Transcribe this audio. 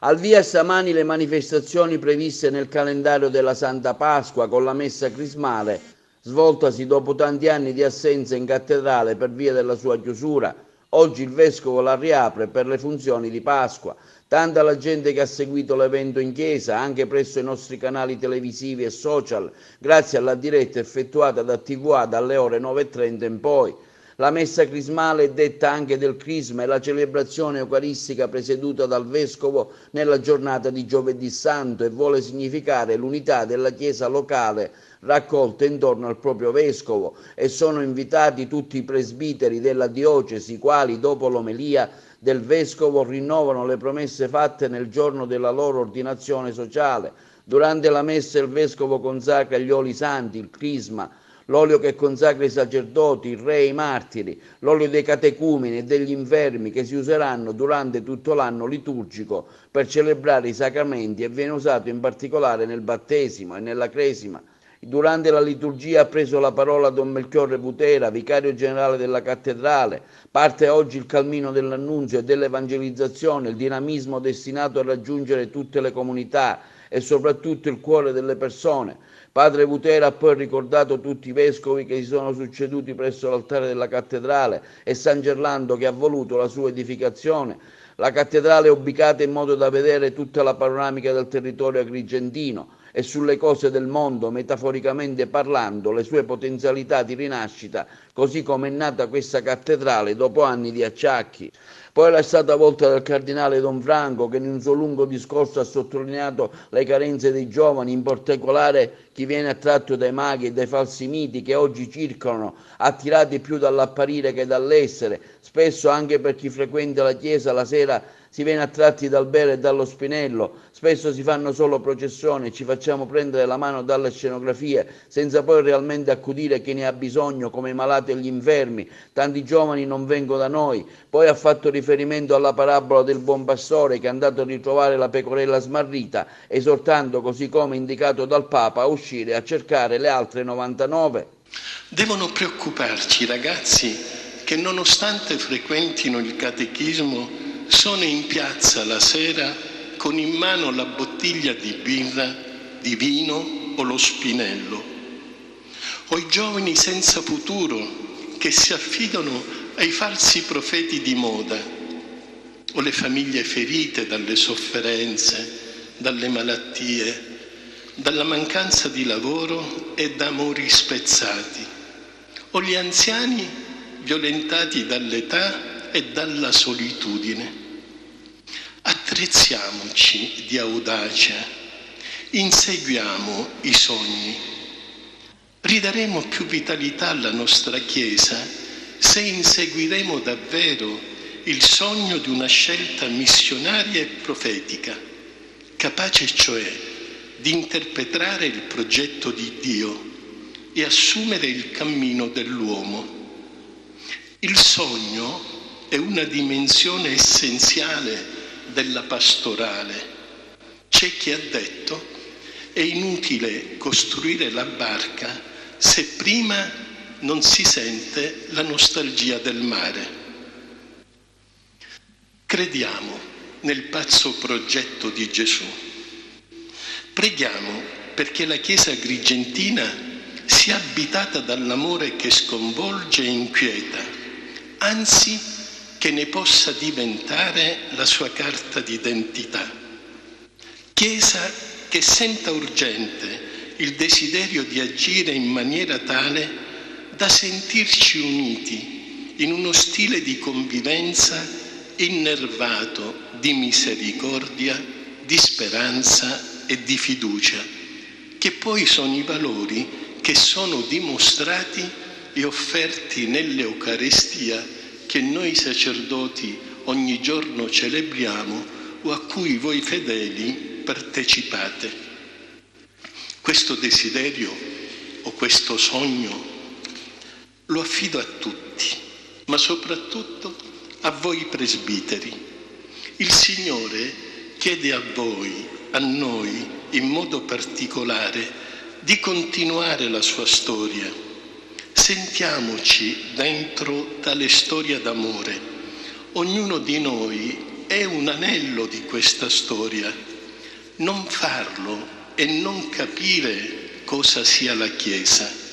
Al via stamani le manifestazioni previste nel calendario della Santa Pasqua con la messa crismale, svoltasi dopo tanti anni di assenza in cattedrale per via della sua chiusura. Oggi il Vescovo la riapre per le funzioni di Pasqua. Tanta la gente che ha seguito l'evento in chiesa, anche presso i nostri canali televisivi e social, grazie alla diretta effettuata da TVA dalle ore 9:30 in poi. La messa crismale è detta anche del Crisma e la celebrazione eucaristica presieduta dal Vescovo nella giornata di Giovedì Santo e vuole significare l'unità della Chiesa locale raccolta intorno al proprio Vescovo, e sono invitati tutti i presbiteri della diocesi, i quali dopo l'omelia del Vescovo rinnovano le promesse fatte nel giorno della loro ordinazione sociale. Durante la messa il Vescovo consacra gli oli santi, il Crisma, l'olio che consacra i sacerdoti, il re e i martiri, l'olio dei catecumeni e degli infermi che si useranno durante tutto l'anno liturgico per celebrare i sacramenti e viene usato in particolare nel battesimo e nella cresima. Durante la liturgia ha preso la parola Don Melchiorre Butera, vicario generale della cattedrale. Parte oggi il cammino dell'annunzio e dell'evangelizzazione, il dinamismo destinato a raggiungere tutte le comunità e soprattutto il cuore delle persone. Padre Butera ha poi ricordato tutti i vescovi che si sono succeduti presso l'altare della cattedrale e San Gerlando che ha voluto la sua edificazione. La cattedrale è ubicata in modo da vedere tutta la panoramica del territorio agrigentino e sulle cose del mondo, metaforicamente parlando, le sue potenzialità di rinascita, così come è nata questa cattedrale dopo anni di acciacchi. Poi è stata volta dal cardinale Don Franco, che in un suo lungo discorso ha sottolineato le carenze dei giovani, in particolare chi viene attratto dai maghi e dai falsi miti che oggi circolano, attirati più dall'apparire che dall'essere. Spesso anche per chi frequenta la chiesa la sera si viene attratti dal bere e dallo spinello, spesso si fanno solo processioni e ci facciamo prendere la mano dalle scenografie, senza poi realmente accudire chi ne ha bisogno, come i malati e gli infermi. Tanti giovani non vengono da noi. Poi ha fatto riferimento alla parabola del buon pastore che è andato a ritrovare la pecorella smarrita, esortando, così come indicato dal Papa, a uscire a cercare le altre 99. Devono preoccuparci i ragazzi che, nonostante frequentino il catechismo, sono in piazza la sera con in mano la bottiglia di birra, di vino o lo spinello. O i giovani senza futuro che si affidano ai falsi profeti di moda, o le famiglie ferite dalle sofferenze, dalle malattie, dalla mancanza di lavoro e da amori spezzati, o gli anziani violentati dall'età e dalla solitudine. Attrezziamoci di audacia, inseguiamo i sogni. Ridaremo più vitalità alla nostra Chiesa se inseguiremo davvero il sogno di una scelta missionaria e profetica, capace cioè di interpretare il progetto di Dio e assumere il cammino dell'uomo. Il sogno è una dimensione essenziale della pastorale. C'è chi ha detto: è inutile costruire la barca se prima non si sente la nostalgia del mare. Crediamo nel pazzo progetto di Gesù. Preghiamo perché la Chiesa agrigentina sia abitata dall'amore che sconvolge e inquieta, anzi che ne possa diventare la sua carta d'identità. Chiesa che senta urgente il desiderio di agire in maniera tale da sentirci uniti in uno stile di convivenza innervato di misericordia, di speranza e di fiducia, che poi sono i valori che sono dimostrati e offerti nell'Eucaristia che noi sacerdoti ogni giorno celebriamo o a cui voi fedeli partecipate. Questo desiderio o questo sogno lo affido a tutti, ma soprattutto a voi presbiteri. Il Signore chiede a voi, a noi in modo particolare, di continuare la sua storia. Sentiamoci dentro tale storia d'amore. Ognuno di noi è un anello di questa storia. Non farlo e non capire cosa sia la Chiesa